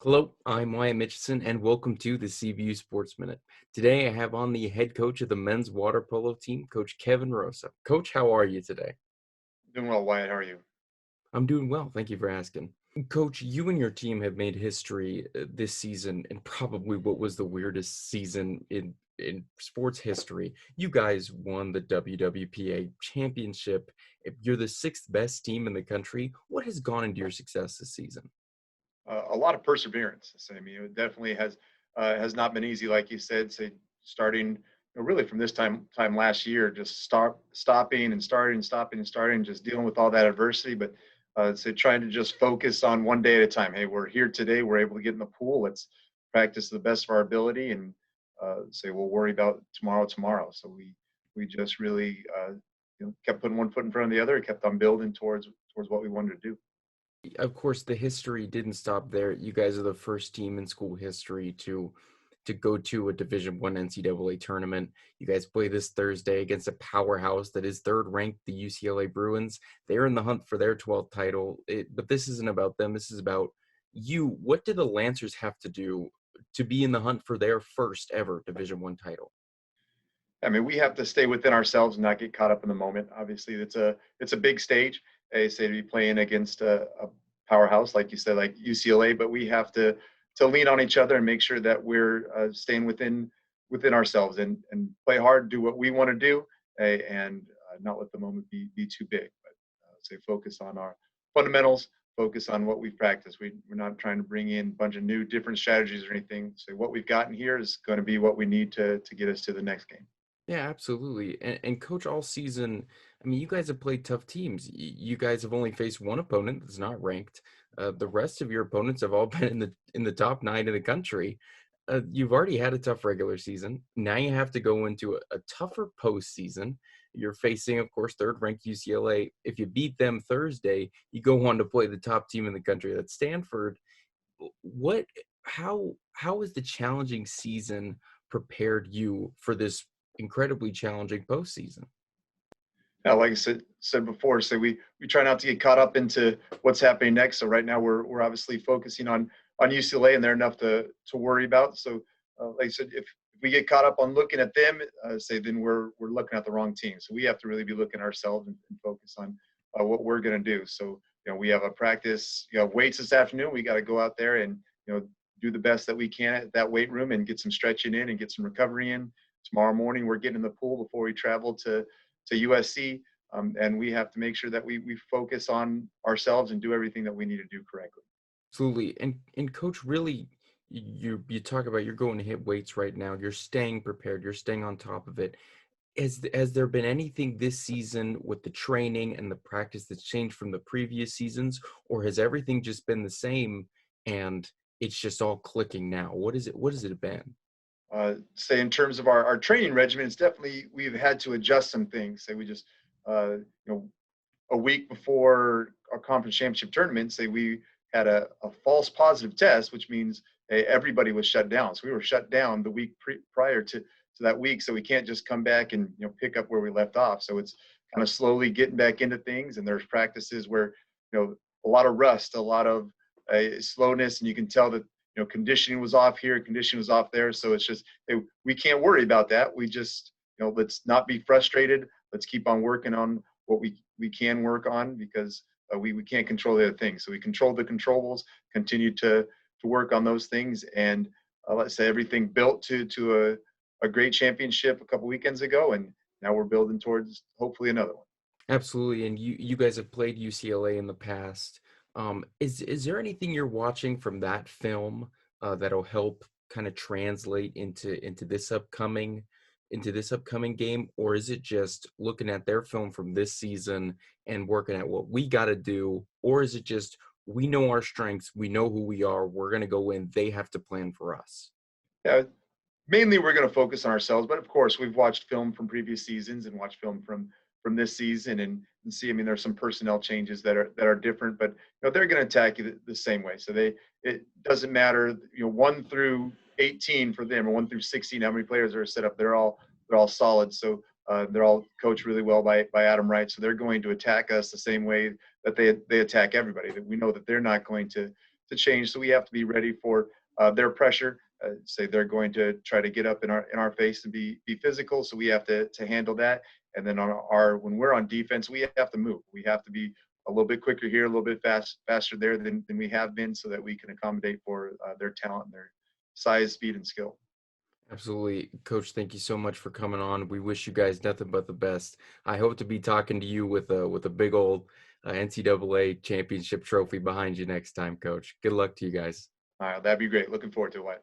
Hello, I'm Wyatt Mitchison, and welcome to the CBU Sports Minute. Today, I have on the head coach of the men's water polo team, Coach Kevin Rosa. Coach, how are you today? Doing well, Wyatt. How are you? I'm doing well. Thank you for asking. Coach, you and your team have made history this season, and probably what was the weirdest season in sports history. You guys won the WWPA championship. If you're the sixth best team in the country, what has gone into your success this season? A lot of perseverance. So, I mean, it definitely has not been easy, like you said. Say starting really from this time last year, just stopping and starting, stopping and starting, just dealing with all that adversity. But so trying to just focus on one day at a time. Hey, we're here today. We're able to get in the pool. Let's practice to the best of our ability, and say we'll worry about tomorrow. So we just really kept putting one foot in front of the other. Kept on building towards what we wanted to do. Of course, the history didn't stop there. You guys are the first team in school history to go to a Division I NCAA tournament. You guys play this Thursday against a powerhouse that is third ranked, the UCLA Bruins. They're in the hunt for their 12th title. But this isn't about them. This is about you. What do the Lancers have to do to be in the hunt for their first ever Division I title? I mean, we have to stay within ourselves and not get caught up in the moment. Obviously, it's a big stage. They say to be playing against a powerhouse, like you said, like UCLA, but we have to lean on each other and make sure that we're staying within ourselves and play hard, do what we want to do, and not let the moment be too big. But say focus on our fundamentals, focus on what we've practiced. We're not trying to bring in a bunch of new different strategies or anything. So what we've gotten here is going to be what we need to get us to the next game. Yeah, absolutely. And coach, all season, I mean, you guys have played tough teams. You guys have only faced one opponent that's not ranked. The rest of your opponents have all been in the top nine in the country. You've already had a tough regular season. Now you have to go into a tougher postseason. You're facing, of course, third-ranked UCLA. If you beat them Thursday, you go on to play the top team in the country. That's Stanford. What? How is the challenging season prepared you for this incredibly challenging postseason? Like I said before, so we try not to get caught up into what's happening next. So right now we're obviously focusing on UCLA, and they're enough to worry about. So like I said, if we get caught up on looking at them, say then we're looking at the wrong team. So we have to really be looking at ourselves and focus on what we're going to do. So we have a practice, weights this afternoon. We got to go out there and do the best that we can at that weight room and get some stretching in and get some recovery in. Tomorrow morning we're getting in the pool before we travel to USC, and we have to make sure that we focus on ourselves and do everything that we need to do correctly. Absolutely. And coach, really, you talk about you're going to hit weights right now. You're staying prepared. You're staying on top of it. Has there been anything this season with the training and the practice that's changed from the previous seasons, or has everything just been the same and it's just all clicking now? What has it been? Say in terms of our training regimen, it's definitely we've had to adjust some things. Say we just you know a week before our conference championship tournament, say we had a false positive test, which means everybody was shut down. So we were shut down the week prior to that week. So we can't just come back and pick up where we left off. So it's kind of slowly getting back into things. And there's practices where a lot of rust, a lot of slowness, and you can tell that conditioning was off here, conditioning was off there. So it's just we can't worry about that. We just let's not be frustrated. Let's keep on working on what we can work on because we can't control the other things. So we control the controllables, continue to work on those things, and let's say everything built to a great championship a couple weekends ago, and now we're building towards hopefully another one. Absolutely, and you guys have played UCLA in the past. Is there anything you're watching from that film that'll help kind of translate into this upcoming game, or is it just looking at their film from this season and working at what we got to do, or is it just we know our strengths, we know who we are, we're going to go in, they have to plan for us? Yeah, mainly we're going to focus on ourselves, but of course we've watched film from previous seasons and watched film from this season and see. I mean, there's some personnel changes that are different, but they're going to attack you the same way. So it doesn't matter 1 through 18 for them or 1 through 16 how many players are set up. They're all solid. So they're all coached really well by Adam Wright. So they're going to attack us the same way that they attack everybody. That we know that they're not going to change. So we have to be ready for their pressure. Say they're going to try to get up in our face and be physical. So we have to handle that. And then on our when we're on defense, we have to move. We have to be a little bit quicker here, a little bit faster there than we have been, so that we can accommodate for their talent, and their size, speed, and skill. Absolutely. Coach, thank you so much for coming on. We wish you guys nothing but the best. I hope to be talking to you with a big old NCAA championship trophy behind you next time, Coach. Good luck to you guys. That'd be great. Looking forward to it.